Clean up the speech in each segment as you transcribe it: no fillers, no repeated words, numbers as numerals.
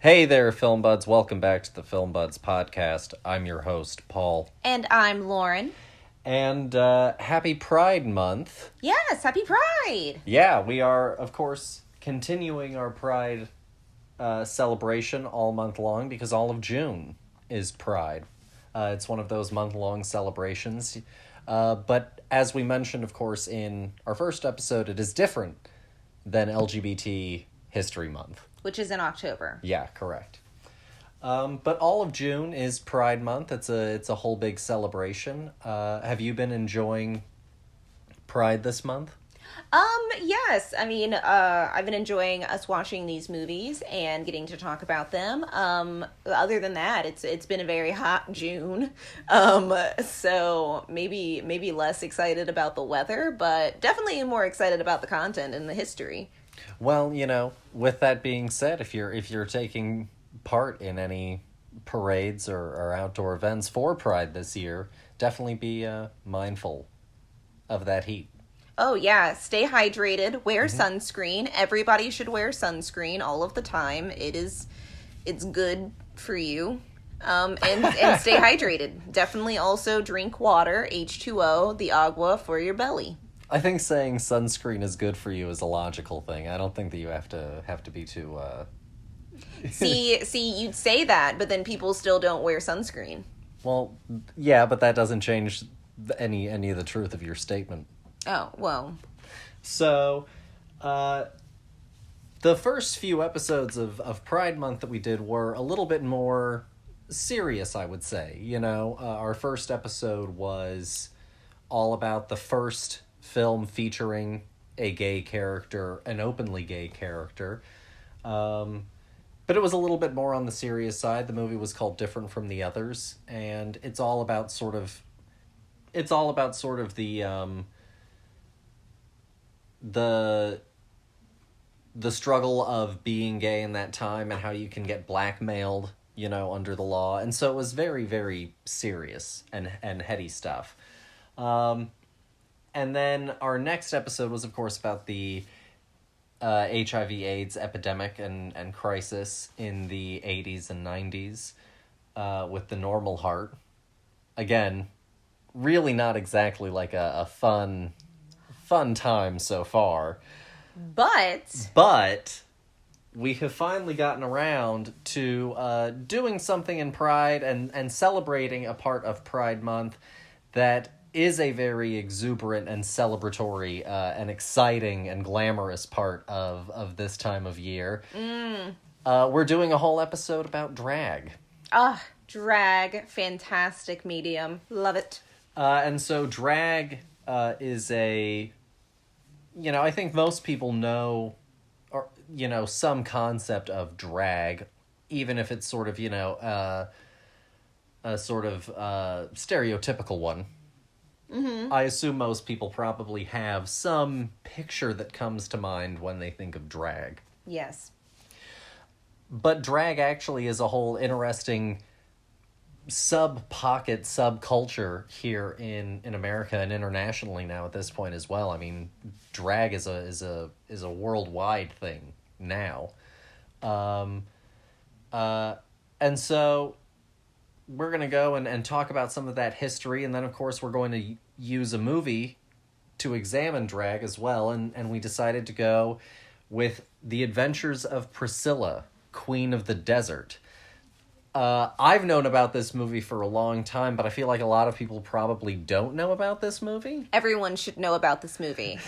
Hey there, Film Buds. Welcome back to the Film Buds podcast. I'm your host, Paul. And I'm Lauren. And happy Pride Month. Yes, happy Pride! Yeah, we are, of course, continuing our Pride celebration all month long because all of June is Pride. It's one of those month-long celebrations. But as we mentioned, of course, in our first episode, it is different than LGBT History Month. Which is in October. Yeah, correct. But all of June is Pride Month. It's a whole big celebration. Have you been enjoying Pride this month? Yes. I mean, I've been enjoying us watching these movies and getting to talk about them. Other than that, it's been a very hot June. So maybe less excited about the weather, but definitely more excited about the content and the history. Well, with that being said, if you're taking part in any parades or outdoor events for Pride this year, definitely be mindful of that heat. Oh yeah, stay hydrated, wear sunscreen. Everybody should wear sunscreen all of the time. It's good for you. And stay hydrated. Definitely also drink water, H2O, the agua for your belly. I think saying sunscreen is good for you is a logical thing. I don't think that you have to be too See, you'd say that, but then people still don't wear sunscreen. Well, yeah, but that doesn't change any of the truth of your statement. Oh, well. So, the first few episodes of Pride Month that we did were a little bit more serious, I would say. Our first episode was all about the first film featuring a gay character, an openly gay character. But it was a little bit more on the serious side. The movie was called Different from the Others, and it's all about sort of the struggle of being gay in that time and how you can get blackmailed, under the law. And so it was very, very serious and heady stuff. And then our next episode was, of course, about the HIV/AIDS epidemic and crisis in the 80s and 90s with The Normal Heart. Again, really not exactly like a fun time so far. But we have finally gotten around to doing something in Pride and celebrating a part of Pride Month that is a very exuberant and celebratory and exciting and glamorous part of this time of year. We're doing a whole episode about drag. Drag, fantastic medium. Love it. And so drag is I think most people know, or, some concept of drag, even if it's sort of, a sort of stereotypical one. Mm-hmm. I assume most people probably have some picture that comes to mind when they think of drag. Yes. But drag actually is a whole interesting subculture here in America and internationally now at this point as well. I mean, drag is a worldwide thing now. And so we're going to go and talk about some of that history, and then of course we're going to use a movie to examine drag as well, and we decided to go with The Adventures of Priscilla, Queen of the Desert. I've known about this movie for a long time, but I feel like a lot of people probably don't know about this movie. Everyone should know about this movie.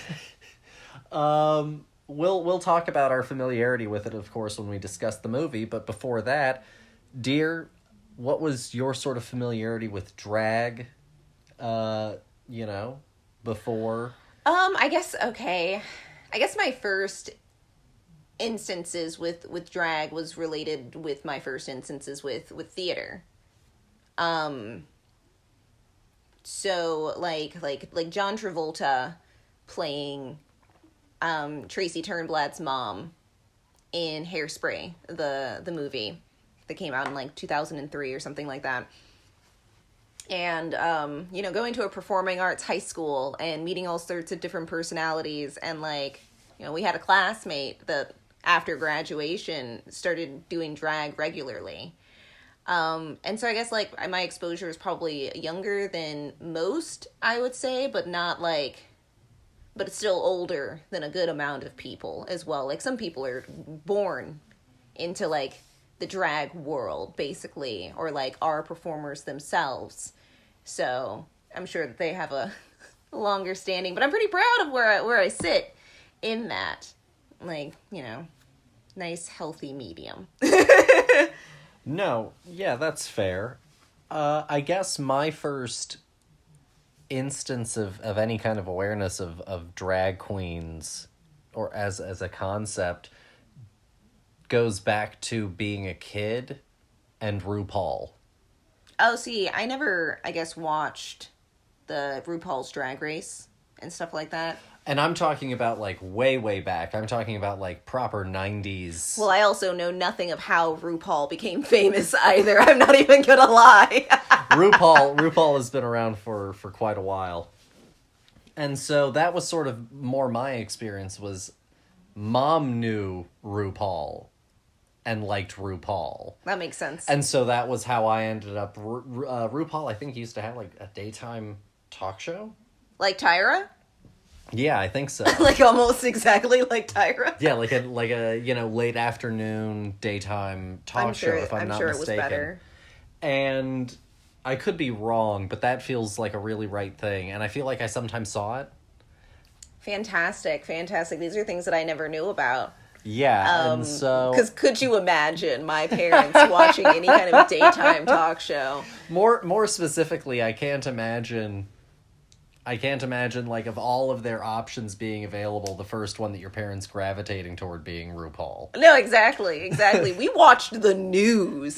We'll talk about our familiarity with it, of course, when we discuss the movie, but before that, dear, what was your sort of familiarity with drag, before? I guess my first instances with drag was related with my first instances with theater. So like John Travolta playing Tracy Turnblad's mom in Hairspray, the movie that came out in like 2003 or something like that. And, going to a performing arts high school and meeting all sorts of different personalities. And we had a classmate that after graduation, started doing drag regularly. And so I guess, like, my exposure is probably younger than most, I would say, but not, like, but it's still older than a good amount of people as well. Like, some people are born into, like, the drag world, basically, or, like, are performers themselves. So I'm sure that they have a longer standing, but I'm pretty proud of where I sit in that. Like, you know, nice, healthy medium. No, yeah, that's fair. I guess my first instance of any kind of awareness of drag queens, or as a concept, goes back to being a kid and RuPaul. Oh, see, I never, I guess, watched the RuPaul's Drag Race and stuff like that. And I'm talking about, like, way, way back. I'm talking about, like, proper 90s. Well, I also know nothing of how RuPaul became famous either. I'm not even gonna lie. RuPaul has been around for quite a while. And so that was sort of more my experience, was Mom knew RuPaul and liked RuPaul. That makes sense. And so that was how I ended up... RuPaul, I think, used to have, like, a daytime talk show? Like Tyra? Yeah, I think so. Like, almost exactly like Tyra? Yeah, like a you know, late afternoon daytime talk show, if I'm not sure mistaken. It was better. And I could be wrong, but that feels like a really right thing, and I feel like I sometimes saw it. Fantastic. These are things that I never knew about. Yeah, and so... Because could you imagine my parents watching any kind of daytime talk show? More specifically, I can't imagine, like, of all of their options being available, the first one that your parents gravitating toward being RuPaul. No, exactly. We watched the news.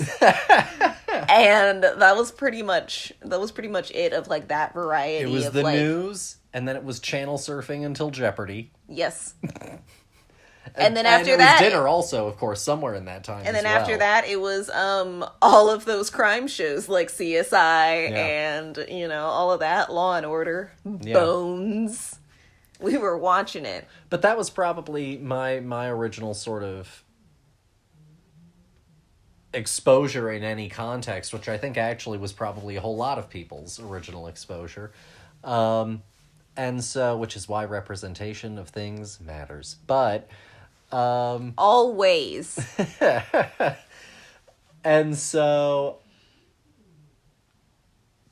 And that was pretty much it of, like, that variety. It was of, the like, news, and then it was channel surfing until Jeopardy. Yes. And then after it that, was dinner also, of course, somewhere in that time. And then after that, it was all of those crime shows like CSI and, you know, all of that, Law and Order, Bones. We were watching it. But that was probably my original sort of exposure in any context, which I think actually was probably a whole lot of people's original exposure. And so, which is why representation of things matters. But... always. And so,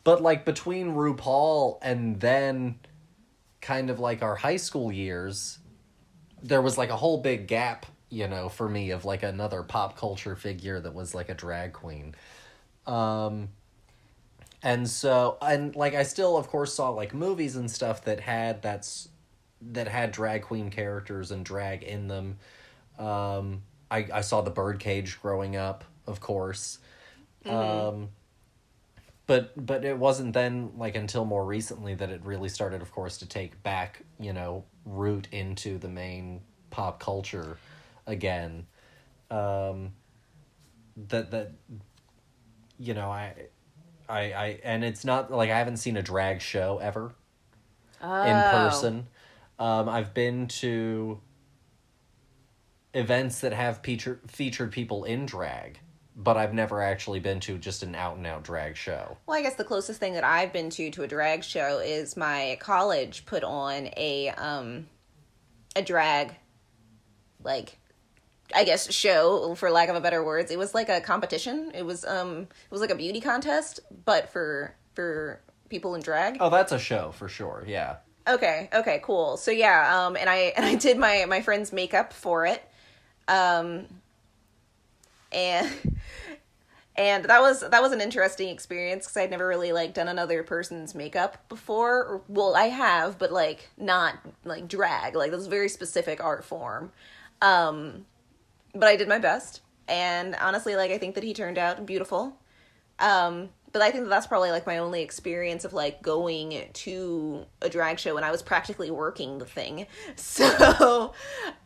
but, like, between RuPaul and then kind of like our high school years, there was, like, a whole big gap, you know, for me, of, like, another pop culture figure that was, like, a drag queen. And so, and, like, I still, of course, saw, like, movies and stuff that had drag queen characters and drag in them. I saw The Birdcage growing up, of course. Mm-hmm. But it wasn't then, like, until more recently that it really started, of course, to take back, you know, root into the main pop culture again. That you know, I and it's not like I haven't seen a drag show ever in person. I've been to events that have featured people in drag, but I've never actually been to just an out-and-out drag show. Well, I guess the closest thing that I've been to a drag show is my college put on a drag, like, I guess, show, for lack of a better words. It was like a competition. It was like a beauty contest, but for people in drag. Oh, that's a show for sure. Yeah. Okay, cool. So yeah, and I did my friend's makeup for it. And that was an interesting experience because I'd never really, like, done another person's makeup before. Well, I have, but, like, not like drag. Like, this is a very specific art form. But I did my best, and honestly, like, I think that he turned out beautiful. But I think that's probably, like, my only experience of, like, going to a drag show, and I was practically working the thing. So,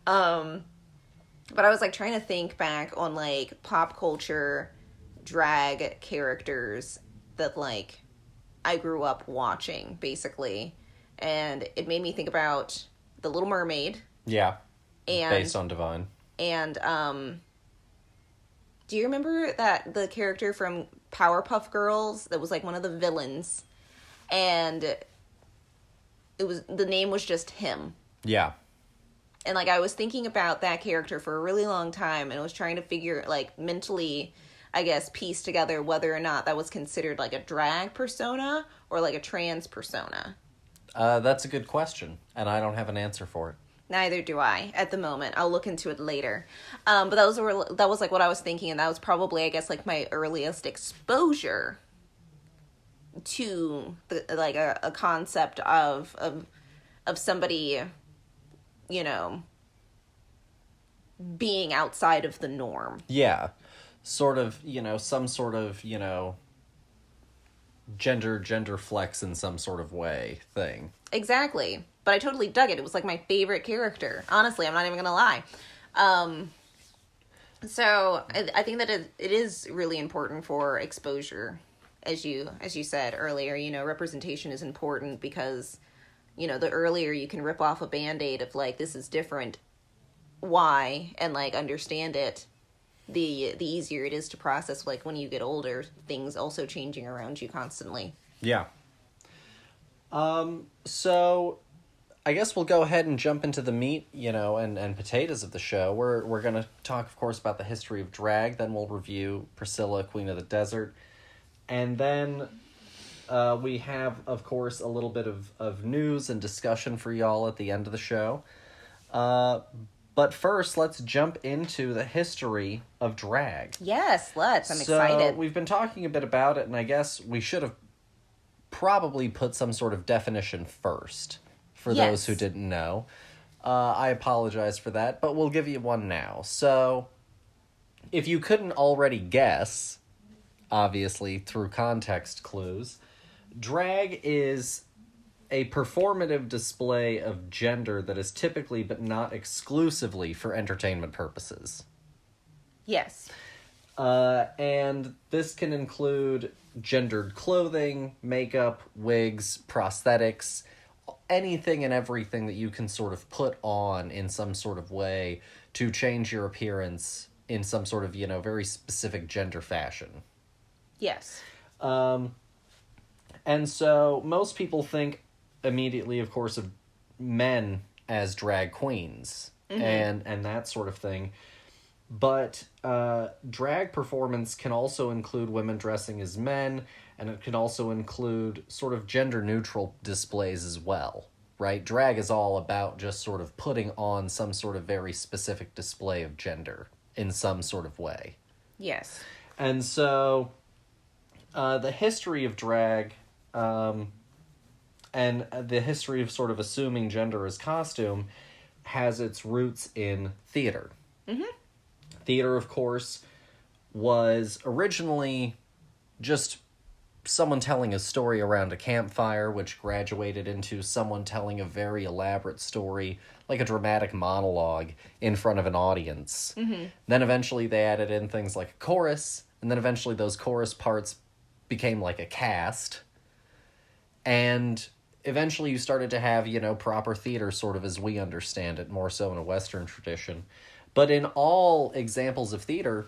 but I was, like, trying to think back on, like, pop culture drag characters that, like, I grew up watching, basically. And it made me think about The Little Mermaid. Yeah. And based on Divine. And do you remember that the character from Powerpuff Girls that was like one of the villains, and the name was just him? Yeah. And like I was thinking about that character for a really long time, and was trying to figure, like, mentally, I guess, piece together whether or not that was considered like a drag persona or like a trans persona. That's a good question, and I don't have an answer for it. Neither do I at the moment. I'll look into it later. But that was like what I was thinking, and that was probably, I guess, like my earliest exposure to like a concept of somebody, you know, being outside of the norm. Yeah. Sort of, you know, some sort of, you know, gender flex in some sort of way thing. Exactly. But I totally dug it. It was like my favorite character. Honestly, I'm not even gonna lie. So I think that it is really important for exposure, as you said earlier. You know, representation is important because, you know, the earlier you can rip off a Band-Aid of like, this is different, why, and like understand it, the easier it is to process, like, when you get older, things also changing around you constantly. Yeah. So I guess we'll go ahead and jump into the meat, you know, and potatoes of the show. We're going to talk, of course, about the history of drag. Then we'll review Priscilla, Queen of the Desert. And then we have, of course, a little bit of news and discussion for y'all at the end of the show. But first, let's jump into the history of drag. Yes, let's. I'm excited. So we've been talking a bit about it, and I guess we should have probably put some sort of definition first for those who didn't know. I apologize for that, but we'll give you one now. So, if you couldn't already guess, obviously through context clues, drag is a performative display of gender that is typically but not exclusively for entertainment purposes. Yes. And this can include gendered clothing, makeup, wigs, prosthetics, anything and everything that you can sort of put on in some sort of way to change your appearance in some sort of, you know, very specific gender fashion. Yes. And so most people think immediately, of course, of men as drag queens and that sort of thing. But drag performance can also include women dressing as men, and it can also include sort of gender-neutral displays as well, right? Drag is all about just sort of putting on some sort of very specific display of gender in some sort of way. Yes. And so the history of drag and the history of sort of assuming gender as costume has its roots in theater. Mm-hmm. Theater, of course, was originally just someone telling a story around a campfire, which graduated into someone telling a very elaborate story, like a dramatic monologue, in front of an audience. Mm-hmm. Then eventually they added in things like a chorus, and then eventually those chorus parts became like a cast. And eventually you started to have, you know, proper theater sort of as we understand it, more so in a Western tradition. But in all examples of theater,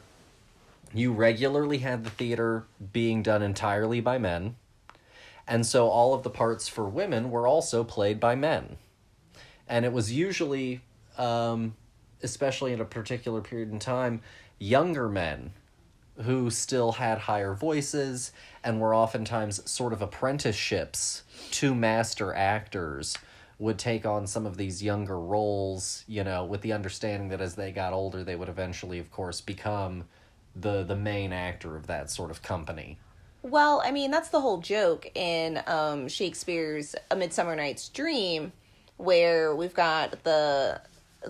you regularly had the theater being done entirely by men. And so all of the parts for women were also played by men. And it was usually, especially in a particular period in time, younger men who still had higher voices and were oftentimes sort of apprenticeships to master actors, would take on some of these younger roles, you know, with the understanding that as they got older, they would eventually, of course, become the main actor of that sort of company. Well, I mean, that's the whole joke in Shakespeare's A Midsummer Night's Dream, where we've got the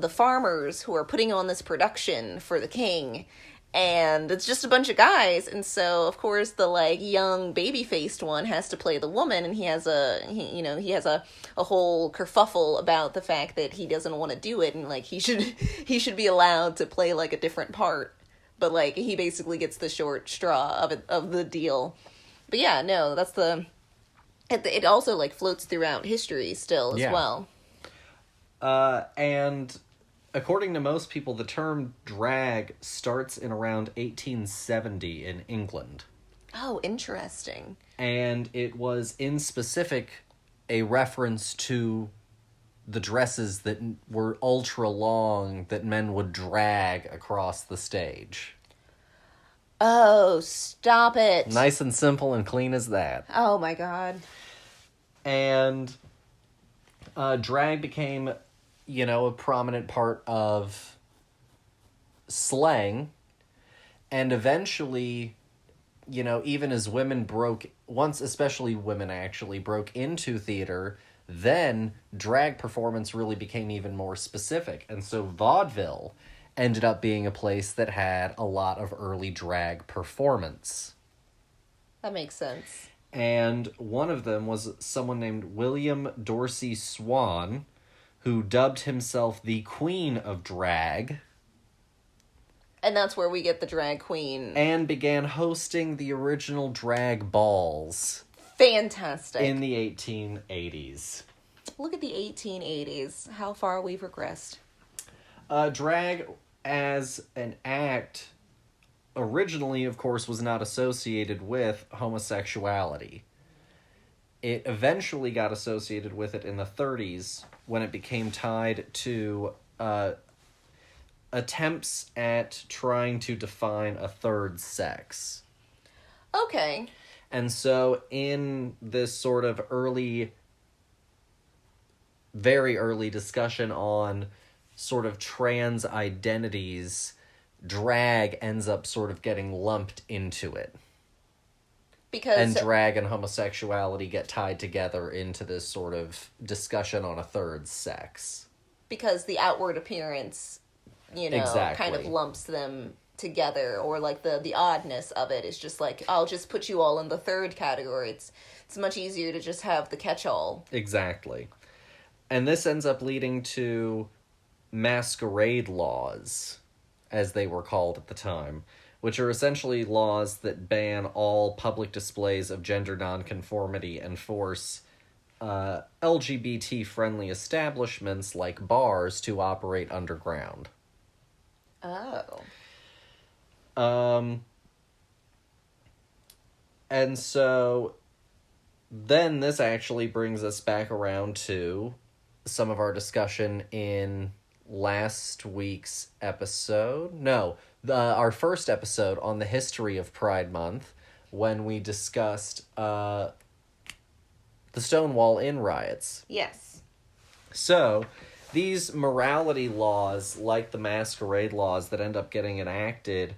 farmers who are putting on this production for the king, and it's just a bunch of guys, and so of course the like young baby-faced one has to play the woman, and he has a whole kerfuffle about the fact that he doesn't want to do it, and like he should be allowed to play like a different part, but like he basically gets the short straw of the deal. But yeah, no, that's it also like floats throughout history still as well. And according to most people, the term drag starts in around 1870 in England. Oh, interesting. And it was in specific a reference to the dresses that were ultra long that men would drag across the stage. Oh, stop it. Nice and simple and clean as that. Oh my god. And drag became, a prominent part of slang. And eventually, even as women once especially women actually broke into theater, then drag performance really became even more specific. And so vaudeville ended up being a place that had a lot of early drag performance. That makes sense. And one of them was someone named William Dorsey Swan, who dubbed himself the Queen of Drag. And that's where we get the drag queen. And began hosting the original drag balls. Fantastic. In the 1880s. Look at the 1880s. How far we've regressed. Drag as an act originally, of course, was not associated with homosexuality. It eventually got associated with it in the 30s when it became tied to attempts at trying to define a third sex. Okay. And so in this sort of very early discussion on sort of trans identities, drag ends up sort of getting lumped into it. And drag and homosexuality get tied together into this sort of discussion on a third sex. Because the outward appearance, exactly. kind of lumps them together, or like the oddness of it is just like, I'll just put you all in the third category. It's much easier to just have the catch-all. Exactly. And this ends up leading to masquerade laws, as they were called at the time, which are essentially laws that ban all public displays of gender nonconformity and force LGBT-friendly establishments like bars to operate underground. Oh. And so then this actually brings us back around to some of our discussion in last week's episode. No, our first episode on the history of Pride Month, when we discussed the Stonewall Inn riots. Yes. So, these morality laws, like the masquerade laws that end up getting enacted,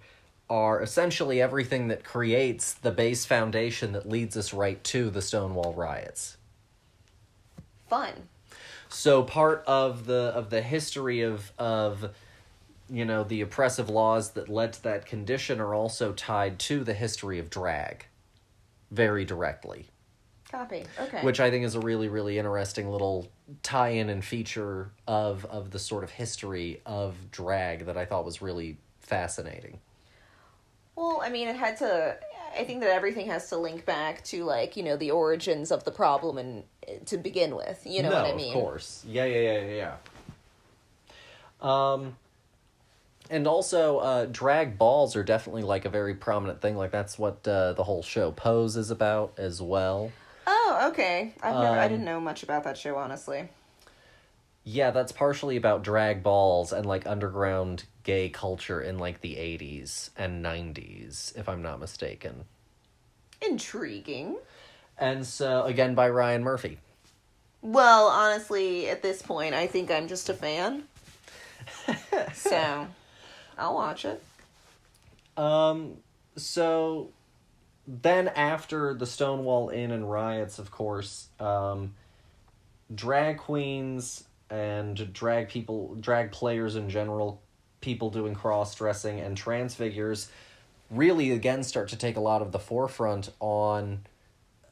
are essentially everything that creates the base foundation that leads us right to the Stonewall riots. Fun. So part of the history of the oppressive laws that led to that condition are also tied to the history of drag, very directly. Copy. Okay. Which I think is a really, really interesting little tie-in and feature of the sort of history of drag that I thought was really fascinating. Well, I mean, I think that everything has to link back to, like, the origins of the problem and to begin with. You know what I mean? Of course. Yeah. And also, drag balls are definitely, like, a very prominent thing. Like, that's what the whole show Pose is about as well. Oh, okay. I didn't know much about that show, honestly. Yeah, that's partially about drag balls and, like, underground gay culture in, like, the 80s and 90s, if I'm not mistaken. Intriguing. And so, again, by Ryan Murphy. Well, honestly, at this point, I think I'm just a fan. So, I'll watch it. So, then after the Stonewall Inn and riots, of course, drag queens and drag players in general, people doing cross-dressing and trans figures, really again start to take a lot of the forefront on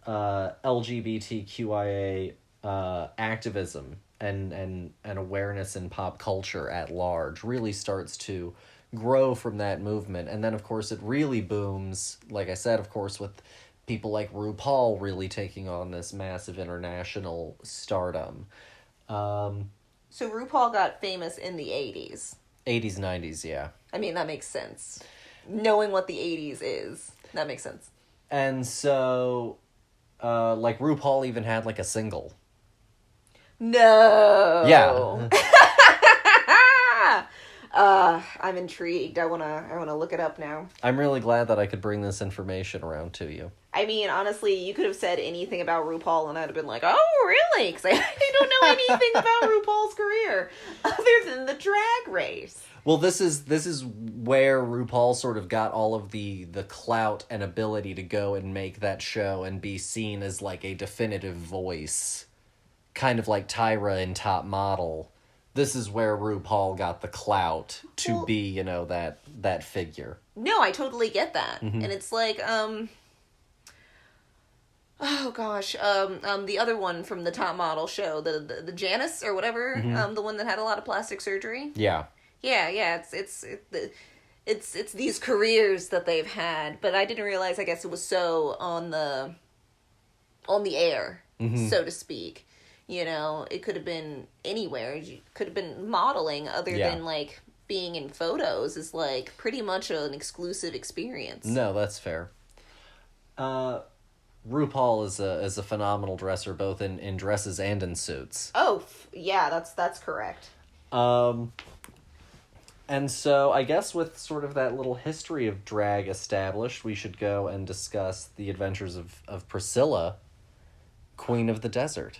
LGBTQIA activism and awareness in pop culture at large. Really starts to grow from that movement. And then, of course, it really booms, like I said, of course, with people like RuPaul really taking on this massive international stardom. So RuPaul got famous in the 80s. 80s, 90s, yeah. I mean, that makes sense. Knowing what the 80s is, that makes sense. And so, like, RuPaul even had, like, a single. No! Yeah. I'm intrigued. I wanna look it up now. I'm really glad that I could bring this information around to you. I mean, honestly, you could have said anything about RuPaul and I'd have been like, oh, really? Because I don't know anything about RuPaul's career other than the drag race. Well, this is where RuPaul sort of got all of the clout and ability to go and make that show and be seen as, like, a definitive voice. Kind of like Tyra in Top Model. This is where RuPaul got the clout to be, you know, that figure. No, I totally get that. Mm-hmm. And it's like, oh gosh, the other one from the Top Model show, the Janice or whatever, Mm-hmm. The one that had a lot of plastic surgery. Yeah. Yeah, it's these careers that they've had, but I didn't realize, I guess it was so on the air, Mm-hmm. so to speak. You know, it could have been anywhere. You could have been modeling other than, like, being in photos is, like, pretty much an exclusive experience. No, that's fair. RuPaul is a phenomenal dresser, both in dresses and in suits. Oh, yeah, that's correct. And so I guess with sort of that little history of drag established, we should go and discuss the adventures of Priscilla, Queen of the Desert.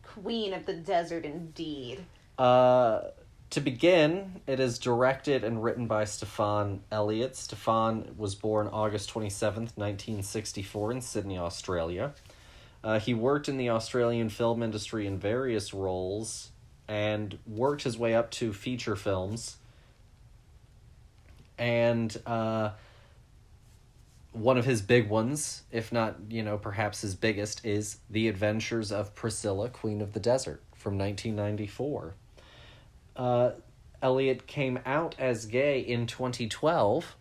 Queen of the Desert, indeed. To begin, it is directed and written by Stefan Elliott. Stefan was born August 27th, 1964 in Sydney, Australia. He worked in the Australian film industry in various roles and worked his way up to feature films. And one of his big ones, if not, you know, perhaps his biggest, is The Adventures of Priscilla, Queen of the Desert, from 1994. Elliot came out as gay in 2012,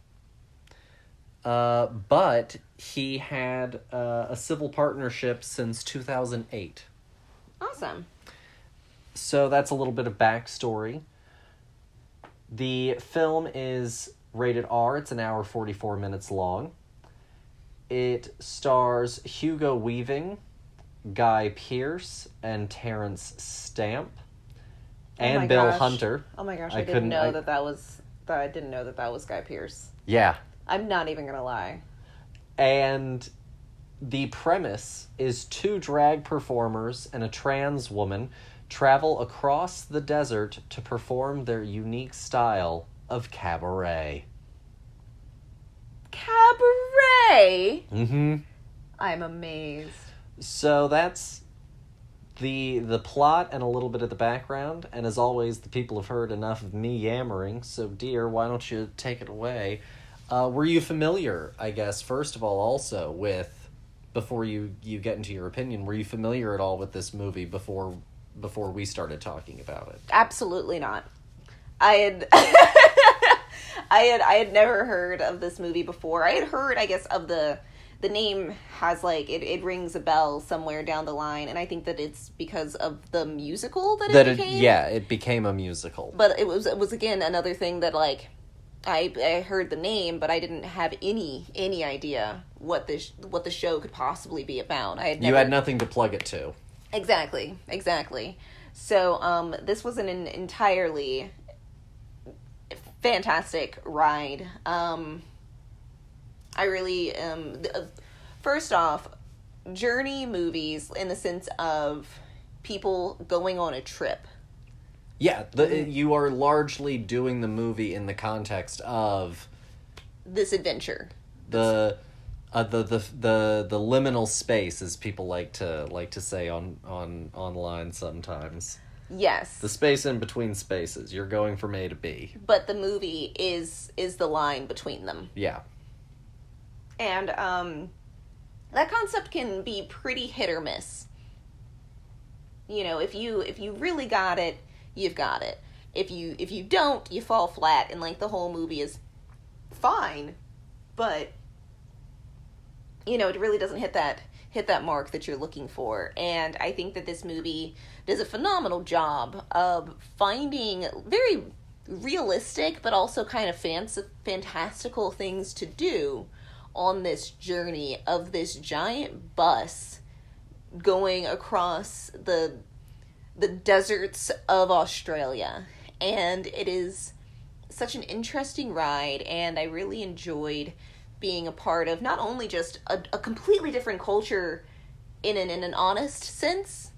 but he had a civil partnership since 2008. Awesome. So that's a little bit of backstory. The film is rated R. It's an hour 44 minutes long. It stars Hugo Weaving, Guy Pearce, and Terrence Stamp, and Bill Hunter. Oh my gosh, I didn't know that was Guy Pearce. Yeah. I'm not even gonna lie. And the premise is two drag performers and a trans woman travel across the desert to perform their unique style of cabaret. Cabaret? Mm-hmm. I'm amazed. So that's the plot and a little bit of the background, and as always, the people have heard enough of me yammering, so dear, why don't you take it away? Were you familiar, I guess, first of all, also with, before you get into your opinion, were you familiar at all with this movie before we started talking about it? Absolutely not. I had I had never heard of this movie before. I had heard, I guess, of the name has, like, it rings a bell somewhere down the line, and I think that it's because of the musical that it became. It became a musical. But it was again another thing that, like, I heard the name, but I didn't have any idea what the show could possibly be about. You had nothing to plug it to. Exactly. So this was an entirely fantastic ride. I really first off, journey movies in the sense of people going on a trip. Yeah, you are largely doing the movie in the context of this adventure. The liminal space, as people like to say online sometimes. Yes. The space in between spaces. You're going from A to B. But the movie is the line between them. Yeah. And that concept can be pretty hit or miss. You know, if you really got it, you've got it. If you don't, you fall flat, and, like, the whole movie is fine, but, you know, it really doesn't hit that hit that mark that you're looking for. And I think that this movie does a phenomenal job of finding very realistic but also kind of fantastical things to do on this journey of this giant bus going across the deserts of Australia. And it is such an interesting ride, and I really enjoyed being a part of not only just a completely different culture in an honest sense,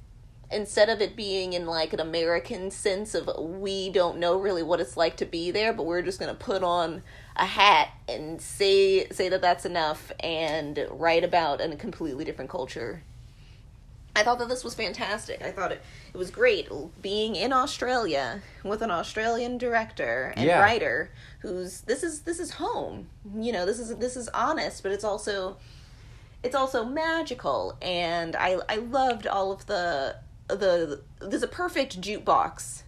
instead of it being in like an American sense of we don't know really what it's like to be there, but we're just going to put on a hat and say that that's enough and write about a completely different culture. I thought that this was fantastic. I thought it was great being in Australia with an Australian director and writer who's this is home. You know, this is honest, but it's also magical, and I loved all of the there's a perfect jukebox.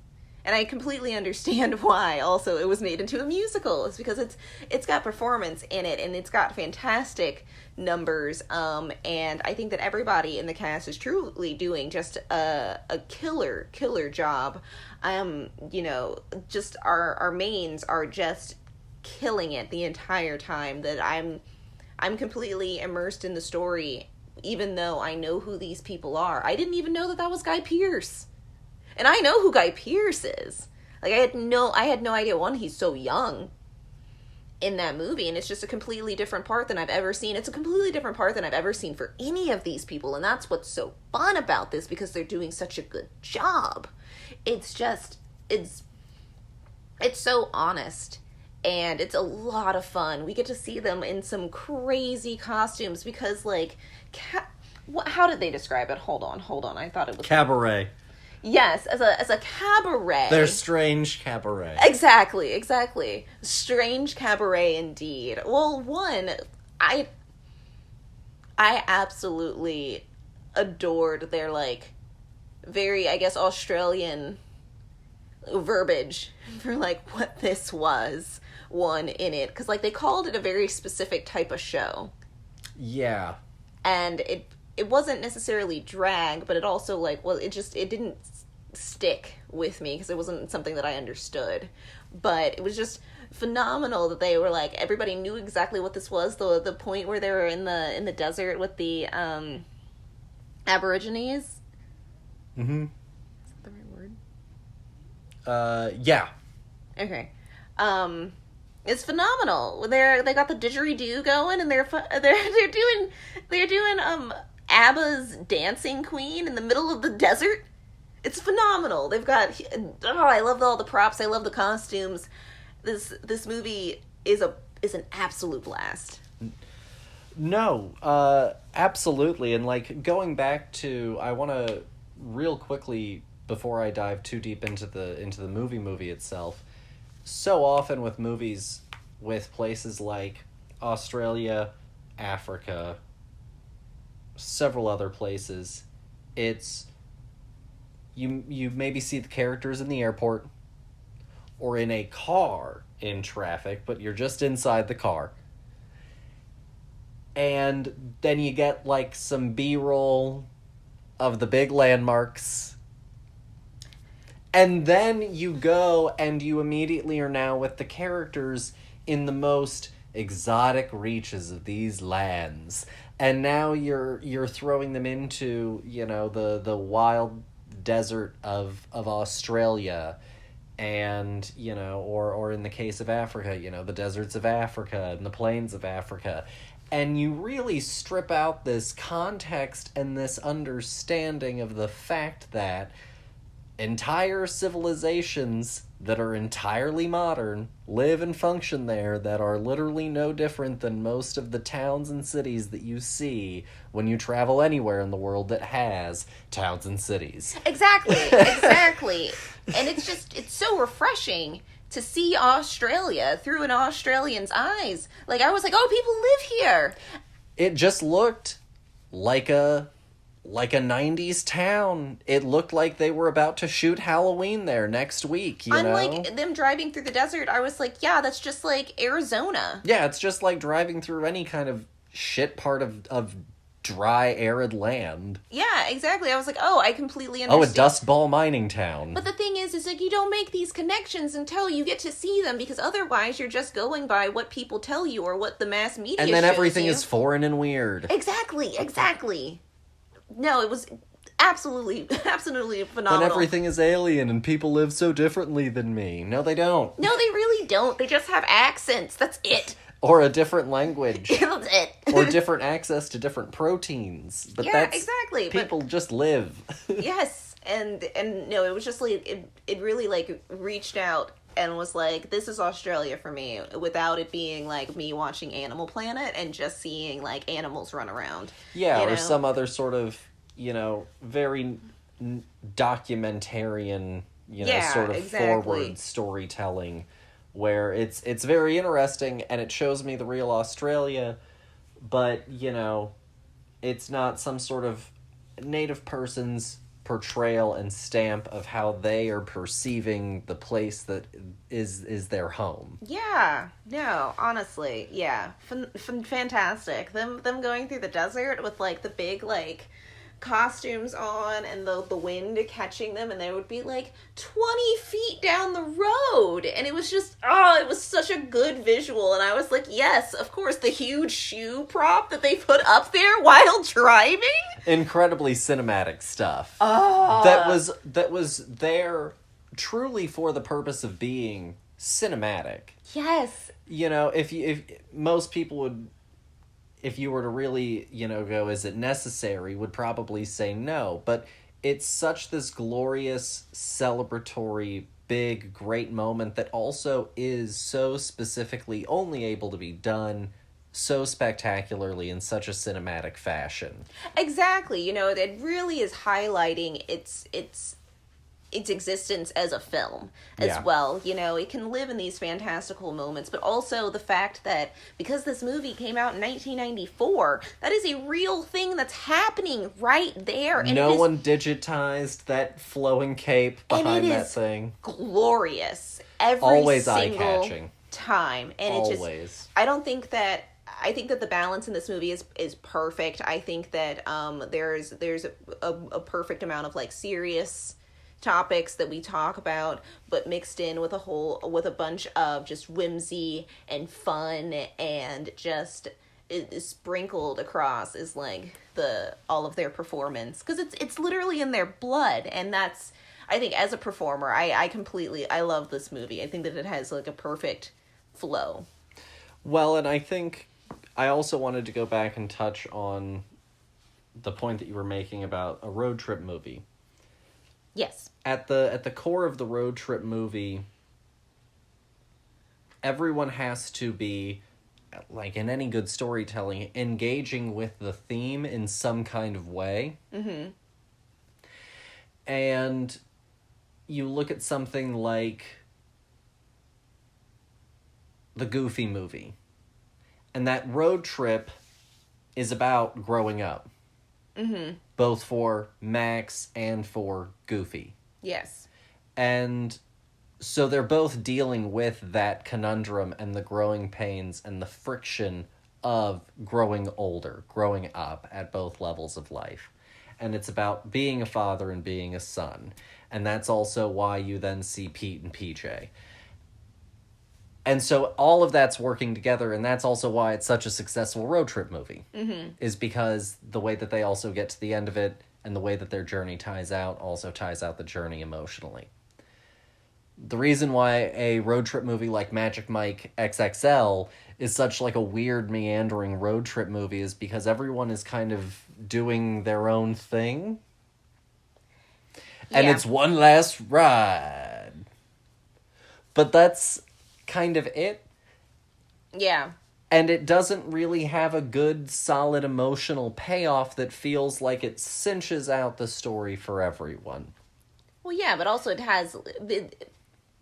And I completely understand why also it was made into a musical. It's because it's got performance in it, and it's got fantastic numbers. And I think that everybody in the cast is truly doing just a killer job. You know, just our mains are just killing it the entire time. That I'm completely immersed in the story, even though I know who these people are. I didn't even know that was Guy Pearce. And I know who Guy Pearce is. Like, I had no idea, one, he's so young in that movie, and it's just a completely different part than I've ever seen. It's a completely different part than I've ever seen for any of these people, and that's what's so fun about this, because they're doing such a good job. It's just, it's so honest, and it's a lot of fun. We get to see them in some crazy costumes, because, like, how did they describe it? Hold on, I thought it was... Cabaret. Yes, as a cabaret. They're strange cabaret. Exactly. Strange cabaret indeed. Well, one, I absolutely adored their, like, very, I guess, Australian verbiage for, like, what this was, one, in it. Because, like, they called it a very specific type of show. Yeah. And it wasn't necessarily drag, but it also, like, well, it didn't stick with me because it wasn't something that I understood. But it was just phenomenal that they were, like, everybody knew exactly what this was. The point where they were in the desert with the Aborigines. Mm-hmm. Is that the right word? Yeah. Okay. It's phenomenal. They got the didgeridoo going, and they're doing ABBA's Dancing Queen in the middle of the desert. It's phenomenal. They've got I love all the props. I love the costumes. This movie is an absolute blast. No, absolutely. And, like, going back to, I want to real quickly, before I dive too deep into the movie itself, so often with movies with places like Australia, Africa, several other places, it's you maybe see the characters in the airport or in a car in traffic, but you're just inside the car. And then you get, like, some B-roll of the big landmarks. And then you go and you immediately are now with the characters in the most exotic reaches of these lands. And now you're throwing them into, you know, the wild desert of Australia, and, you know, or in the case of Africa, you know, the deserts of Africa and the plains of Africa. And you really strip out this context and this understanding of the fact that entire civilizations that are entirely modern live and function there, that are literally no different than most of the towns and cities that you see when you travel anywhere in the world that has towns and cities. Exactly. And it's so refreshing to see Australia through an Australian's eyes. Like, I was like, oh, people live here. It just looked like a 90s town. It looked like they were about to shoot Halloween there next week, you know? Unlike them driving through the desert, I was like, yeah, that's just like Arizona. Yeah, it's just like driving through any kind of shit part of dry, arid land. Yeah, exactly. I was like, oh, I completely understand. Oh, a Dust Bowl mining town. But the thing is like, you don't make these connections until you get to see them, because otherwise you're just going by what people tell you or what the mass media and then shows everything you. is foreign and weird. Exactly. No, it was absolutely phenomenal. Then everything is alien and people live so differently than me. No, they don't. No, they really don't. They just have accents. That's it. Or a different language. That's it. Or different access to different proteins. But yeah, that's... exactly. People just live. Yes. And no, it was just like, it really like reached out and was like, this is Australia for me, without it being like me watching Animal Planet and just seeing like animals run around. Yeah, you or know? some other sort of, very documentarian, sort of forward storytelling, where it's very interesting and it shows me the real Australia, but, it's not some sort of native person's portrayal and stamp of how they are perceiving the place that is their home. Yeah, no, honestly, yeah, fantastic. Them going through the desert with like the big like costumes on and the wind catching them, and they would be like 20 feet down the road, and it was just it was such a good visual, and I was like, yes, of course, the huge shoe prop that they put up there while driving. Incredibly cinematic stuff. That was there truly for the purpose of being cinematic. Yes. If most people would, if you were to really, go, is it necessary, would probably say no. But it's such this glorious, celebratory, big, great moment that also is so specifically only able to be done so spectacularly in such a cinematic fashion. Exactly. It really is highlighting its existence as a film as well. It can live in these fantastical moments, but also the fact that because this movie came out in 1994, that is a real thing that's happening right there. And no one digitized that flowing cape behind that thing. Glorious. Every always single eye-catching. Time. And always. I think that the balance in this movie is perfect. I think that there's a perfect amount of like serious topics that we talk about, but mixed in with a bunch of just whimsy and fun, and just it is sprinkled across is like all of their performance, because it's literally in their blood. And that's, I think, as a performer, I love this movie. I think that it has like a perfect flow. Well, and I think I also wanted to go back and touch on the point that you were making about a road trip movie. Yes. At the core of the road trip movie, everyone has to be, like in any good storytelling, engaging with the theme in some kind of way. Mm-hmm. And you look at something like the Goofy movie, and that road trip is about growing up. Mm-hmm. Both for Max and for Goofy. Yes. And so they're both dealing with that conundrum and the growing pains and the friction of growing older, growing up at both levels of life. And it's about being a father and being a son. And that's also why you then see Pete and PJ. And so all of that's working together, and that's also why it's such a successful road trip movie. Mm-hmm. Is because the way that they also get to the end of it, and the way that their journey ties out, also ties out the journey emotionally. The reason why a road trip movie like Magic Mike XXL is such like a weird, meandering road trip movie is because everyone is kind of doing their own thing. And it's one last ride. But that's kind of it. Yeah. And it doesn't really have a good, solid emotional payoff that feels like it cinches out the story for everyone. Well, yeah, but also it has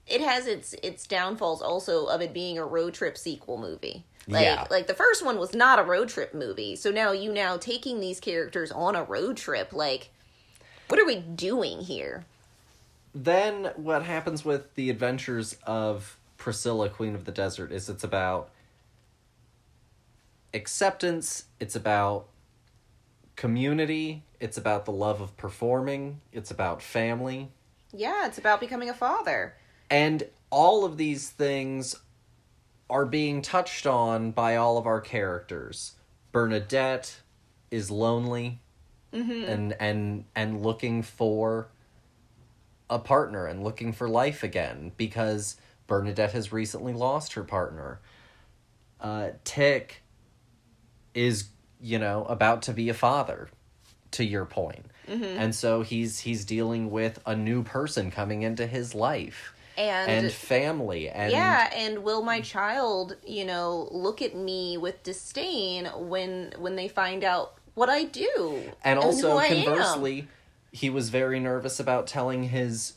its downfalls also of it being a road trip sequel movie. Like the first one was not a road trip movie. So now taking these characters on a road trip, like, what are we doing here? Then what happens with the Adventures of Priscilla, Queen of the Desert, is it's about acceptance, it's about community. It's about the love of performing. It's about family. Yeah, it's about becoming a father. And all of these things are being touched on by all of our characters. Bernadette is lonely and looking for a partner and looking for life again because Bernadette has recently lost her partner. Tick is, about to be a father, to your point. And so he's dealing with a new person coming into his life. And family. And will my child, look at me with disdain when they find out what I do? And also, who conversely, he was very nervous about telling his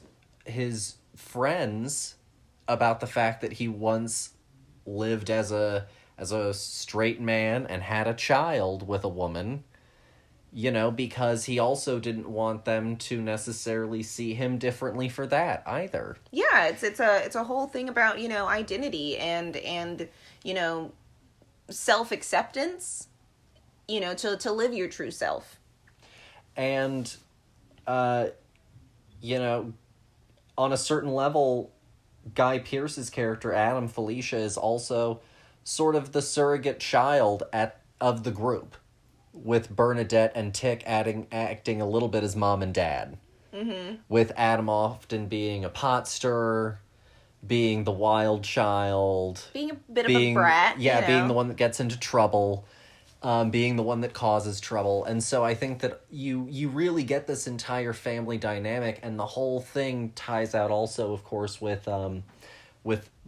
friends about the fact that he once lived as a straight man and had a child with a woman. Because he also didn't want them to necessarily see him differently for that either. Yeah, it's a whole thing about, identity and self-acceptance, to live your true self. And on a certain level, Guy Pearce's character Adam Felicia is also sort of the surrogate child of the group, with Bernadette and Tick acting a little bit as mom and dad. With Adam often being a pot stirrer, being the wild child. Being a bit of a brat. Yeah, being the one that gets into trouble. Being the one that causes trouble. And so I think that you really get this entire family dynamic, and the whole thing ties out also, of course, with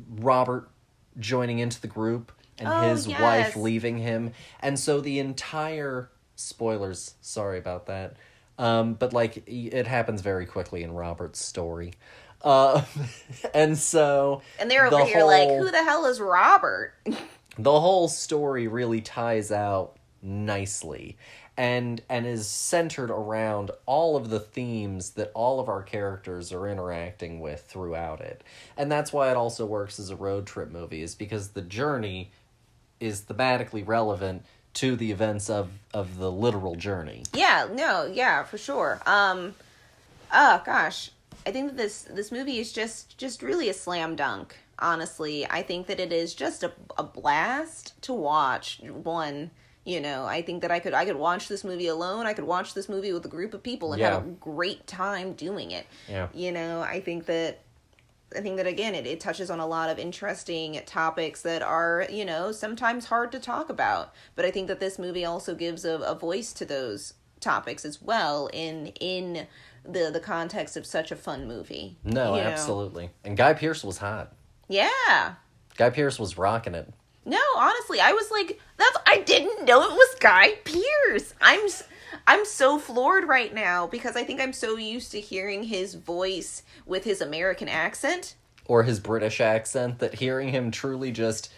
Robert joining into the group. And his wife leaving him. And so the entire... Spoilers, sorry about that. But, it happens very quickly in Robert's story. And so... And they're over here who the hell is Robert? The whole story really ties out nicely. And is centered around all of the themes that all of our characters are interacting with throughout it. And that's why it also works as a road trip movie, is because the journey is thematically relevant to the events of the literal journey. Yeah, for sure. Gosh. I think that this movie is just really a slam dunk, honestly. I think that it is just a blast to watch. I think that I could watch this movie alone. I could watch this movie with a group of people and have a great time doing it. Yeah. I think that again, it touches on a lot of interesting topics that are, sometimes hard to talk about. But I think that this movie also gives a voice to those topics as well in the context of such a fun movie. No, absolutely. And Guy Pearce was hot. Yeah. Guy Pearce was rocking it. No, honestly, I was like, I didn't know it was Guy Pearce. I'm so floored right now because I think I'm so used to hearing his voice with his American accent. Or his British accent, that hearing him truly just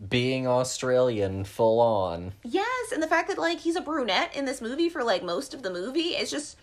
being Australian full on. Yes, and the fact that, he's a brunette in this movie for, most of the movie, it's just,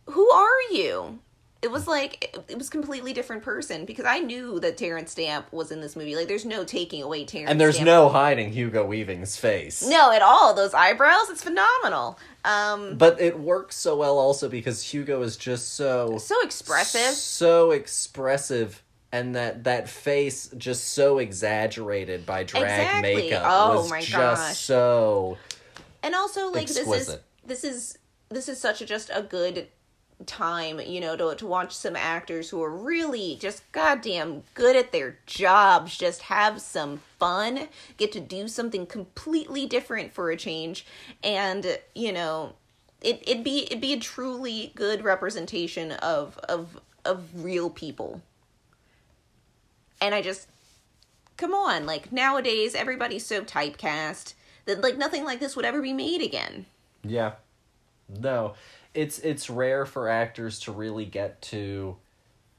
who are you? It was it was a completely different person, because I knew that Terrence Stamp was in this movie. There's no taking away Terrence Stamp. And there's no hiding Hugo Weaving's face. No, at all. Those eyebrows, it's phenomenal. But it works so well also because Hugo is just so expressive. So expressive, and that face just so exaggerated by drag makeup was my just gosh. So and also exquisite. this is such just a good time, to watch some actors who are really just goddamn good at their jobs, just have some fun, get to do something completely different for a change, and it'd be a truly good representation of real people. And I just, come on, nowadays everybody's so typecast that nothing like this would ever be made again. Yeah. No. It's rare for actors to really get to,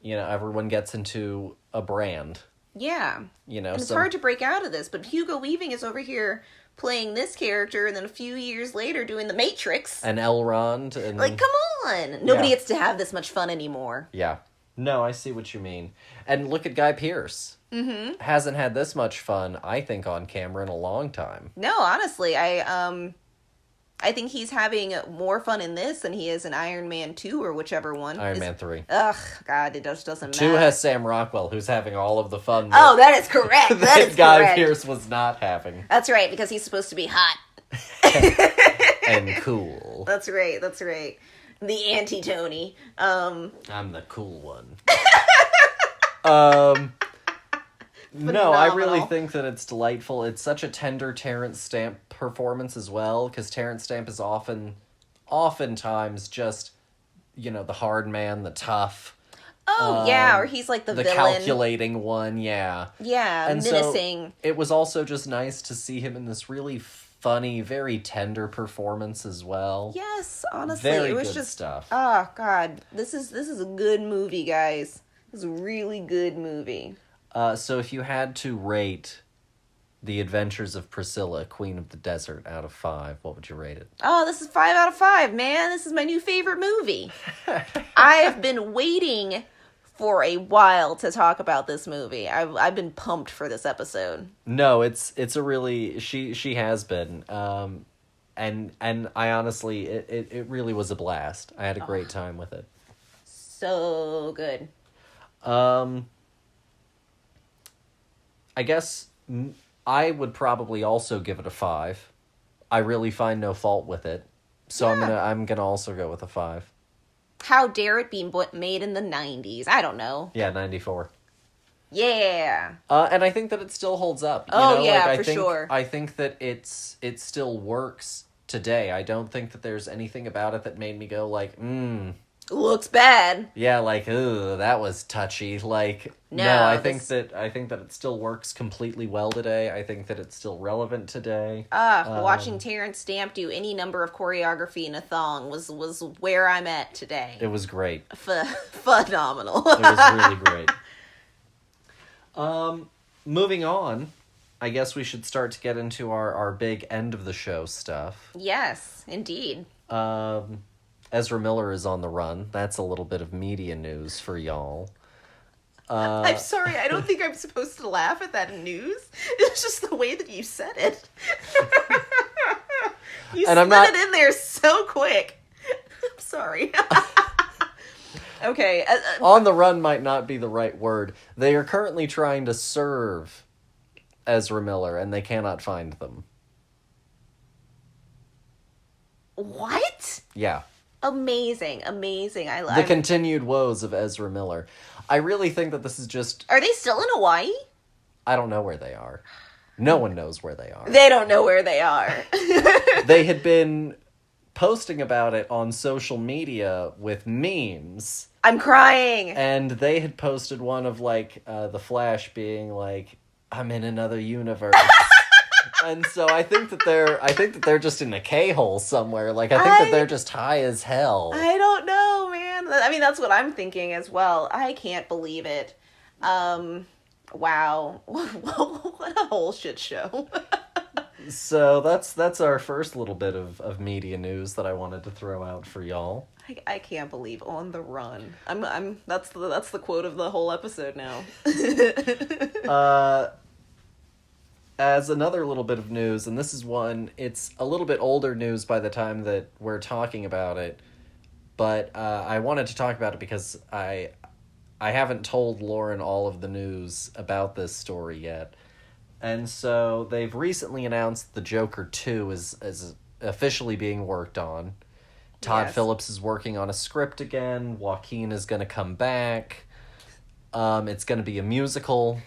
everyone gets into a brand. Yeah. And it's hard to break out of this, but Hugo Weaving is over here playing this character, and then a few years later doing The Matrix. And Elrond. And come on! Nobody gets to have this much fun anymore. Yeah. No, I see what you mean. And look at Guy Pearce. Mm-hmm. Hasn't had this much fun, I think, on camera in a long time. No, honestly, I think he's having more fun in this than he is in Iron Man 2 or whichever one. Iron Man 3. Ugh, God, it just doesn't matter. 2 has Sam Rockwell, who's having all of the fun. Oh, that is correct. That is Guy correct. Pearce was not having. That's right, because he's supposed to be hot. And cool. That's right, that's right. The anti-Tony. I'm the cool one. No, I really think that it's delightful. It's such a tender Terrence Stamp performance as well, because Terrence Stamp is oftentimes just, the hard man, the tough. Oh, yeah, or he's like the villain. Calculating one, yeah. Yeah, and menacing. So it was also just nice to see him in this really funny, very tender performance as well. Yes, honestly, very it was good just stuff. Oh God, this is a good movie, guys. This is a really good movie. So if you had to rate The Adventures of Priscilla, Queen of the Desert, out of 5, what would you rate it? Oh, this is 5 out of 5, man. This is my new favorite movie. I have been waiting for a while to talk about this movie. I've been pumped for this episode. No, it's a really she has been. And I honestly it really was a blast. I had a great time with it. So good. I guess I would probably also give it a 5. I really find no fault with it. So Yeah. I'm gonna also go with a 5. How dare it be made in the 90s? I don't know. Yeah, 94. Yeah. And I think that it still holds up. Sure. I think that it still works today. I don't think that there's anything about it that made me go like, Looks bad. yeah, like, ooh, that was touchy. Like, No, I think that it still works completely well today. I think that it's still relevant today. Watching Terrence Stamp do any number of choreography in a thong was where I'm at today. It was great. Phenomenal. It was really great. Moving on, I guess we should start to get into our big end of the show stuff. Yes, indeed. Ezra Miller is on the run. That's a little bit of media news for y'all. I'm sorry, I don't think I'm supposed to laugh at that news. It's just the way that you said it. You slid it in there so quick. I'm sorry. Okay. On the run might not be the right word. They are currently trying to serve Ezra Miller, and they cannot find them. What? Yeah. Amazing. I love the continued woes of Ezra Miller. I really think that this is just... Are they still in Hawaii? I don't know where they are. No one knows where they are. They don't know where they are. They had been posting about it on social media with memes. I'm crying. And they had posted one of, like, the Flash being like, I'm in another universe. And so I think that they're just in a K-hole somewhere. Like, I think that they're just high as hell. I don't know, man. I mean, that's what I'm thinking as well. I can't believe it. Wow. What a whole shit show. So that's our first little bit of media news that I wanted to throw out for y'all. I can't believe on the run. That's the quote of the whole episode now. As another little bit of news, and this is one, it's a little bit older news by the time that we're talking about it, but I wanted to talk about it because I haven't told Lauren all of the news about this story yet. And so they've recently announced the Joker 2 is officially being worked on. Todd Phillips is working on a script again. Joaquin is going to come back. It's going to be a musical.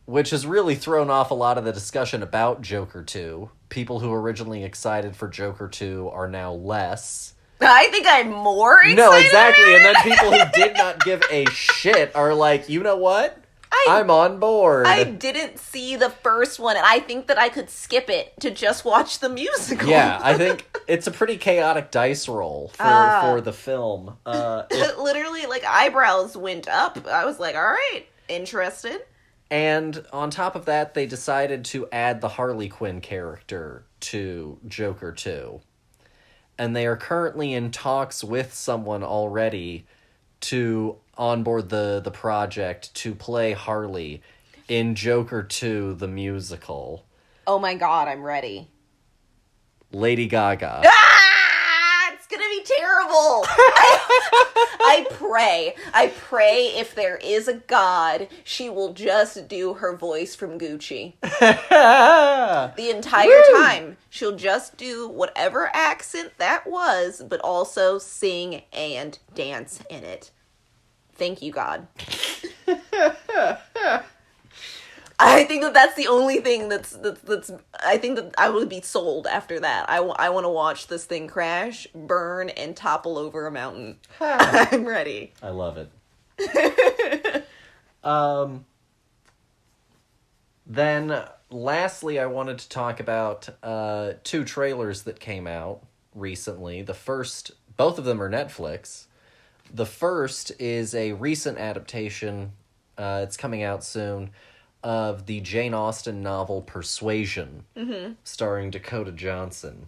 Which has really thrown off a lot of the discussion about Joker 2. People who were originally excited for Joker 2 are now less. I think I'm more excited. No, exactly. And then people who did not give a shit are like, you know what? I'm on board. I didn't see the first one, and I think that I could skip it to just watch the musical. Yeah, I think it's a pretty chaotic dice roll for the film. Literally, like, eyebrows went up. I was like, all right, interested. And on top of that, they decided to add the Harley Quinn character to Joker 2. And they are currently in talks with someone already to onboard the project to play Harley in Joker 2, the musical. Oh my god, I'm ready. Lady Gaga. It's gonna be terrible. I pray if there is a god, she will just do her voice from Gucci. The entire time. She'll just do whatever accent that was, but also sing and dance in it. Thank you, God. I think that's the only thing that's I think that I would be sold after that. I want to watch this thing crash, burn, and topple over a mountain. I'm ready. I love it. Then, lastly, I wanted to talk about 2 trailers that came out recently. The first, both of them are Netflix. The first is a recent adaptation, it's coming out soon, of the Jane Austen novel Persuasion, starring Dakota Johnson.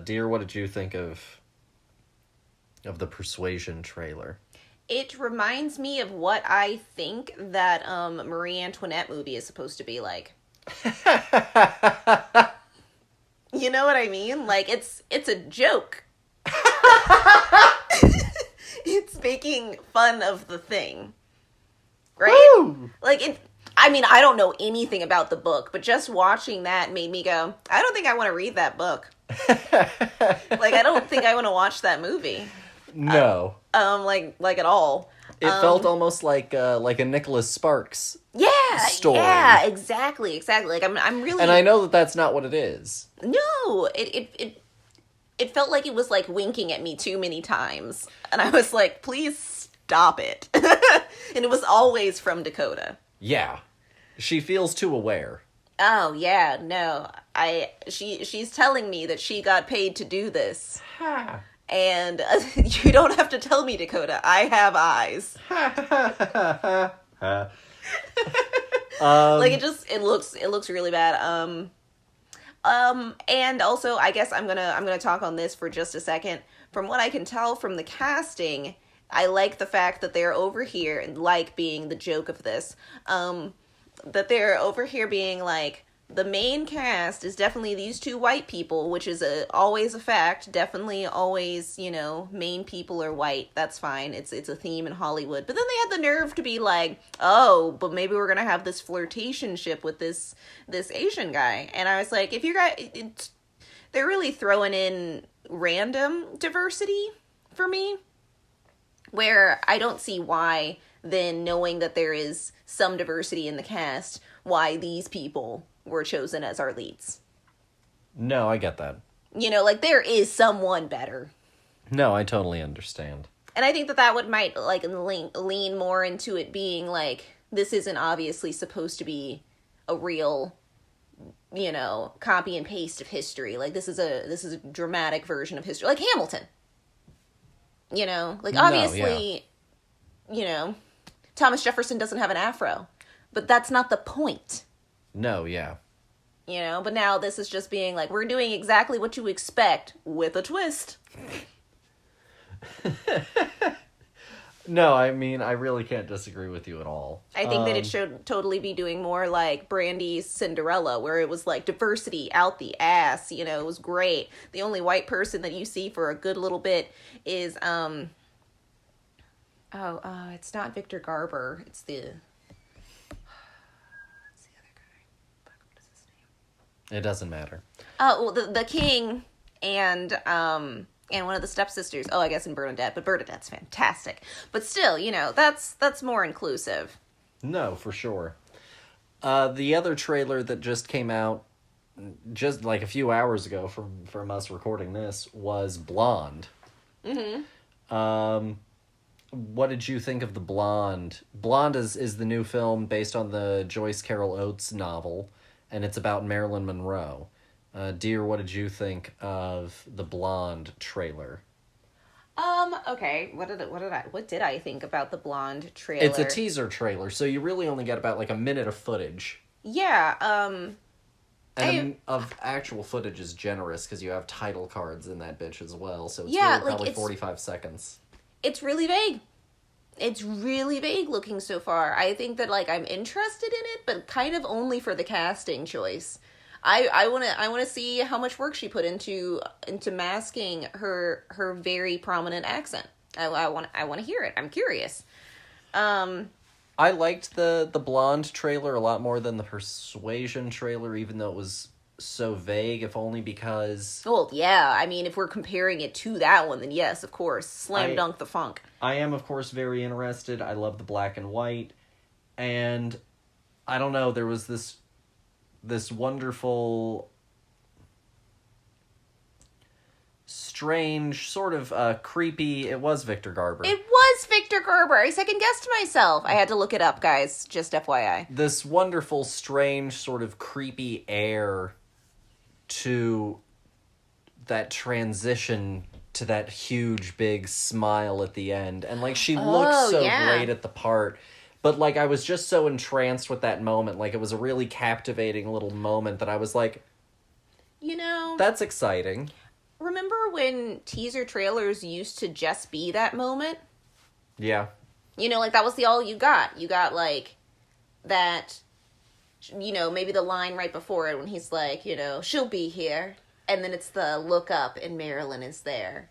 Dear, what did you think of the Persuasion trailer? It reminds me of what I think that Marie Antoinette movie is supposed to be like. You know what I mean? Like, it's a joke. It's making fun of the thing. Right? Woo! Like, I mean, I don't know anything about the book, but just watching that made me go, I don't think I want to read that book. Like, I don't think I want to watch that movie. No. Like at all. It felt almost like a Nicholas Sparks story. Yeah, exactly. Like, I'm really... And I know that that's not what it is. No, it felt like it was, like, winking at me too many times. And I was like, please stop it. And it was always from Dakota. Yeah. She feels too aware. Oh, yeah, no. She's telling me that she got paid to do this. And you don't have to tell me, Dakota. I have eyes. Like, it looks really bad. And also, I guess I'm gonna talk on this for just a second. From what I can tell from the casting, I like the fact that they're over here, and like being the joke of this, that they're over here being like, the main cast is definitely these 2 white people, which is always a fact. Definitely always, main people are white. That's fine. It's a theme in Hollywood. But then they had the nerve to be like, oh, but maybe we're going to have this flirtationship with this Asian guy. And I was like, if you guys, they're really throwing in random diversity for me, where I don't see why then, knowing that there is some diversity in the cast, why these people were chosen as our leads. No, I get that. Like, there is someone better. No, I totally understand. And I think that would might, like, lean more into it being, like, this isn't obviously supposed to be a real, copy and paste of history. Like, this is a dramatic version of history. Like Hamilton. Like, obviously, Thomas Jefferson doesn't have an afro. But that's not the point. No, yeah. But now this is just being like, we're doing exactly what you expect with a twist. No, I mean, I really can't disagree with you at all. I think that it should totally be doing more like Brandy's Cinderella, where it was like diversity out the ass. It was great. The only white person that you see for a good little bit is, it's not Victor Garber. It's the... It doesn't matter. Oh, well, the king and one of the stepsisters. Oh, I guess in Bernadette, but Bernadette's fantastic. But still, that's more inclusive. No, for sure. The other trailer that just came out just like a few hours ago from us recording this was Blonde. What did you think of the Blonde? Blonde is the new film based on the Joyce Carol Oates novel. And it's about Marilyn Monroe. Dear, what did you think of the Blonde trailer? Okay. What did I think about the Blonde trailer? It's a teaser trailer, so you really only get about like a minute of footage. Yeah, And of actual footage is generous because you have title cards in that bitch as well, so it's yeah, really probably 45 seconds. It's really vague. It's really vague looking so far. I think that, like, I'm interested in it, but kind of only for the casting choice. I want to see how much work she put into masking her very prominent accent. I want to hear it. I'm curious. I liked the Blonde trailer a lot more than the Persuasion trailer, even though it was so vague, if only because... Well, yeah, I mean, if we're comparing it to that one, then yes, of course. Slam dunk the funk. I am, of course, very interested. I love the black and white. And, I don't know, there was this wonderful... strange, sort of creepy... It was Victor Garber. It was Victor Garber. I second-guessed myself. I had to look it up, guys. Just FYI. This wonderful, strange, sort of creepy air to that transition to that huge, big smile at the end. And, like, she looks so great at the part. But, like, I was just so entranced with that moment. Like, it was a really captivating little moment that I was like... You know... That's exciting. Remember when teaser trailers used to just be that moment? Yeah. You know, like, that was all you got. You got, like, that, you know, maybe the line right before it when he's like, you know, she'll be here. And then it's the look up and Marilyn is there.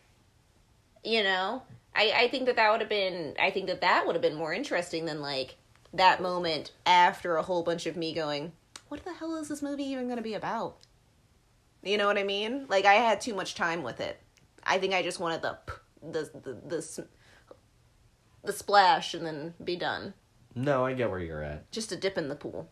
You know? I think that would have been, I think that would have been more interesting than, like, that moment after a whole bunch of me going, what the hell is this movie even going to be about? You know what I mean? Like, I had too much time with it. I think I just wanted the splash and then be done. No, I get where you're at. Just a dip in the pool.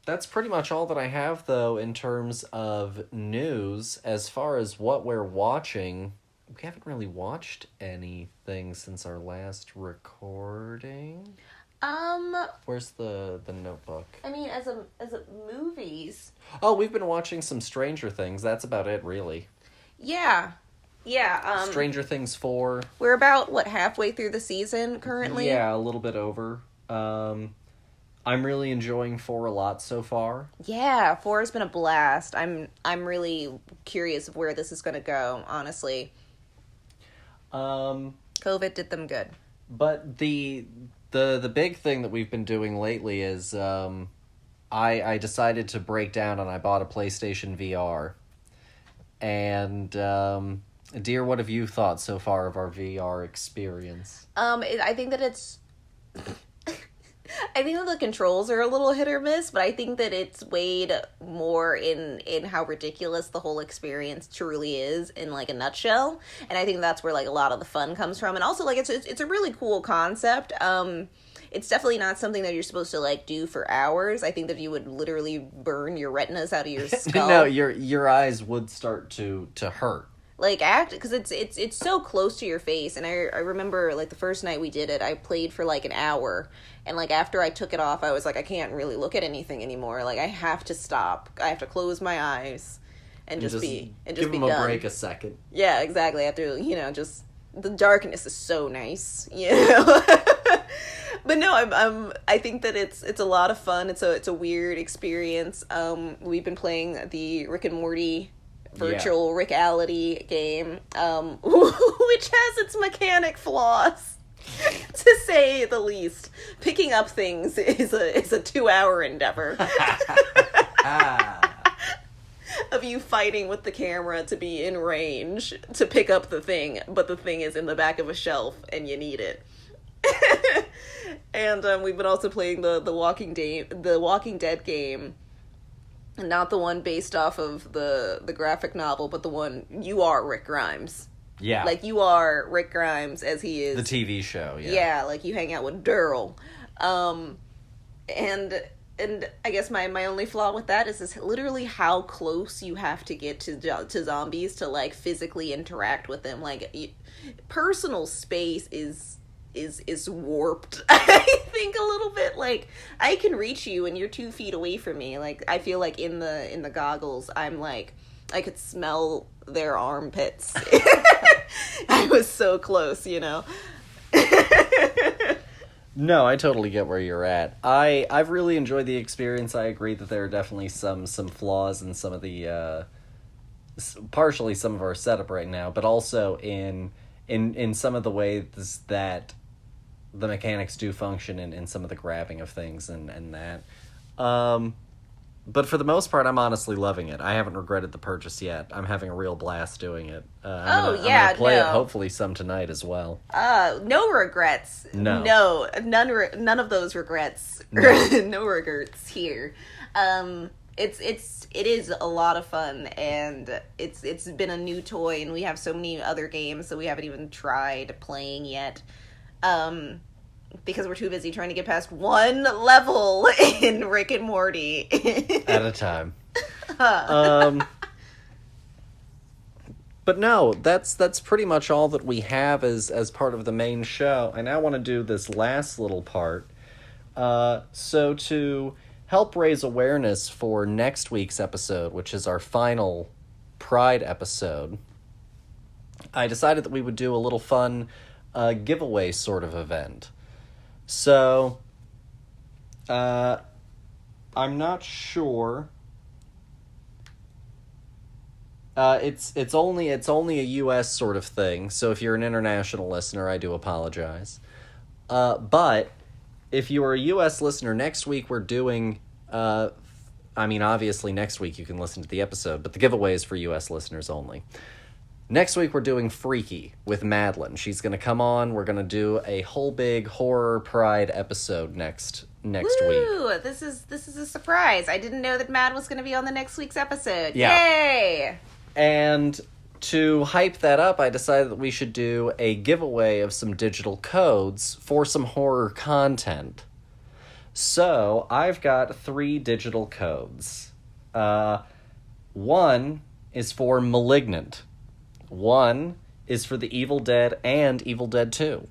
That's pretty much all that I have, though, in terms of news. As far as what we're watching, we haven't really watched anything since our last recording. Where's the notebook? I mean, as a movies. Oh, we've been watching some Stranger Things. That's about it, really. Yeah. Yeah. Stranger Things 4. We're about, halfway through the season currently? Yeah, a little bit over. I'm really enjoying 4 a lot so far. Yeah, 4 has been a blast. I'm really curious of where this is going to go, honestly. COVID did them good. But the big thing that we've been doing lately is I decided to break down and I bought a PlayStation VR. And dear, what have you thought so far of our VR experience? I think that it's I think that the controls are a little hit or miss, but I think that it's weighed more in how ridiculous the whole experience truly is in, like, a nutshell. And I think that's where, like, a lot of the fun comes from. And also, like, it's a really cool concept. It's definitely not something that you're supposed to, like, do for hours. I think that you would literally burn your retinas out of your skull. No, your eyes would start to hurt. Like, because it's so close to your face. And I remember, like, the first night we did it, I played for, like, an hour. And, like, after I took it off, I was like, I can't really look at anything anymore. Like, I have to stop. I have to close my eyes and just be done. Give them a break a second. Yeah, exactly. I have to, you know, just, the darkness is so nice, you know? But no, I think that it's a lot of fun. It's a weird experience. We've been playing the Rick and Morty virtual Rickality game, which has its mechanic flaws. To say the least. Picking up things is a 2-hour endeavor. Of you fighting with the camera to be in range to pick up the thing, but the thing is in the back of a shelf and you need it. And we've been also playing the Walking Dead game. Not the one based off of the graphic novel, but the one you are Rick Grimes. Yeah. Like, you are Rick Grimes as he is. The TV show, yeah. Yeah, like, you hang out with Daryl. And I guess my only flaw with that is literally how close you have to get to zombies to, like, physically interact with them. Like, personal space is warped. I think a little bit. Like, I can reach you and you're 2 feet away from me. Like, I feel like in the goggles, I'm like, I could smell their armpits. I was so close, you know. No, I totally get where you're at. I've really enjoyed the experience. I agree that there are definitely some flaws in some of the partially some of our setup right now, but also in some of the ways that the mechanics do function in some of the grabbing of things and that. But for the most part, I'm honestly loving it. I haven't regretted the purchase yet. I'm having a real blast doing it. I'm gonna play it hopefully some tonight as well. No regrets. No. None of those regrets. No. No regrets here. It is a lot of fun, and it's been a new toy, and we have so many other games that we haven't even tried playing yet. Because we're too busy trying to get past one level in Rick and Morty. At a time. But no, that's pretty much all that we have as part of the main show. I now want to do this last little part. So to help raise awareness for next week's episode, which is our final Pride episode, I decided that we would do a little fun giveaway sort of event. So, I'm not sure. It's only a US sort of thing. So if you're an international listener, I do apologize. But if you are a US listener, next week we're doing. Obviously next week you can listen to the episode, but the giveaway is for US listeners only. Next week, we're doing Freaky with Madeline. She's going to come on. We're going to do a whole big horror Pride episode next week. This is a surprise. I didn't know that Mad was going to be on the next week's episode. Yeah. Yay! And to hype that up, I decided that we should do a giveaway of some digital codes for some horror content. So, I've got 3 digital codes. One is for Malignant. One is for The Evil Dead and Evil Dead 2.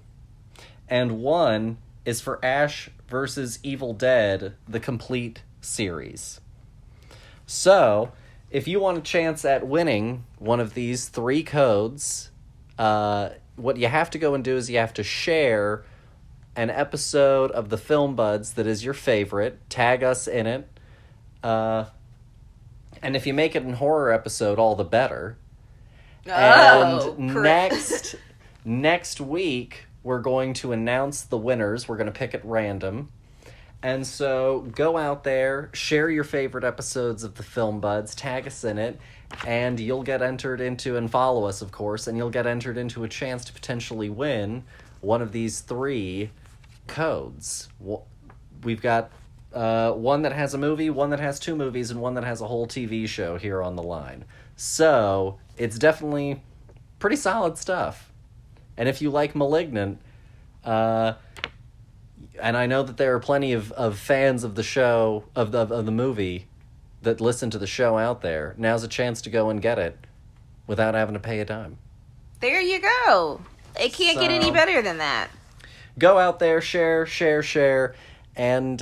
And one is for Ash vs. Evil Dead, the complete series. So, if you want a chance at winning one of these 3 codes, what you have to go and do is you have to share an episode of the Film Buds that is your favorite, tag us in it, and if you make it an horror episode, all the better. And next week, we're going to announce the winners. We're going to pick at random. And so go out there, share your favorite episodes of the Film Buds, tag us in it, and you'll get entered into, and follow us, of course, and you'll get entered into a chance to potentially win one of these 3 codes. We've got one that has a movie, one that has 2 movies, and one that has a whole TV show here on the line. So, it's definitely pretty solid stuff. And if you like Malignant, and I know that there are plenty of fans of the show, of the movie, that listen to the show out there, now's a chance to go and get it without having to pay a dime. There you go. It can't get any better than that. Go out there, share, and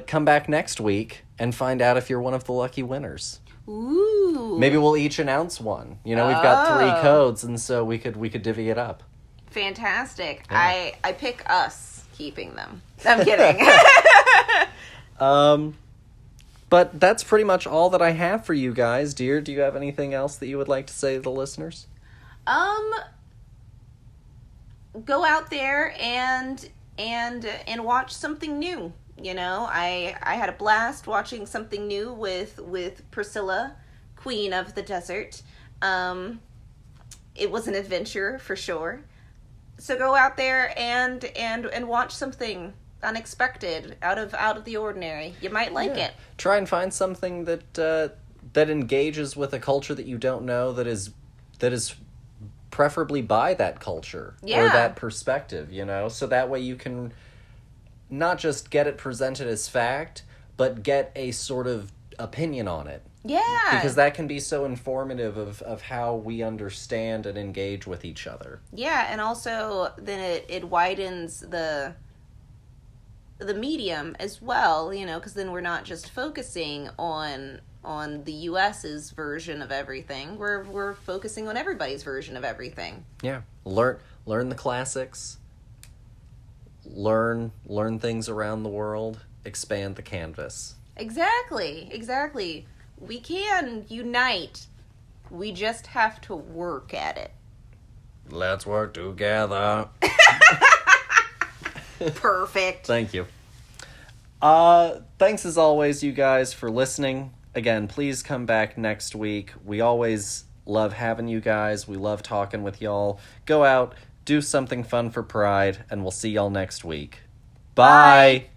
come back next week and find out if you're one of the lucky winners. Ooh. Maybe we'll each announce one. We've got 3 codes, and so we could divvy it up. Fantastic. Yeah. I pick us keeping them. I'm kidding. But that's pretty much all that I have for you guys. Dear, do you have anything else that you would like to say to the listeners? Go out there and watch something new. I had a blast watching something new with Priscilla, Queen of the Desert. It was an adventure for sure. So go out there and watch something unexpected, out of the ordinary. You might like it. Try and find something that engages with a culture that you don't know, that is preferably by that culture or that perspective, so that way you can not just get it presented as fact, but get a sort of opinion on it. Yeah. Because that can be so informative of how we understand and engage with each other. Yeah, and also then it widens the medium as well, because then we're not just focusing on the US's version of everything. We're focusing on everybody's version of everything. Yeah. Learn the classics. Learn things around the world. Expand the canvas. Exactly. We can unite. We just have to work at it. Let's work together. Perfect. Thank you. Thanks as always, you guys, for listening. Again, please come back next week. We always love having you guys. We love talking with y'all. Go out, do something fun for Pride, and we'll see y'all next week. Bye.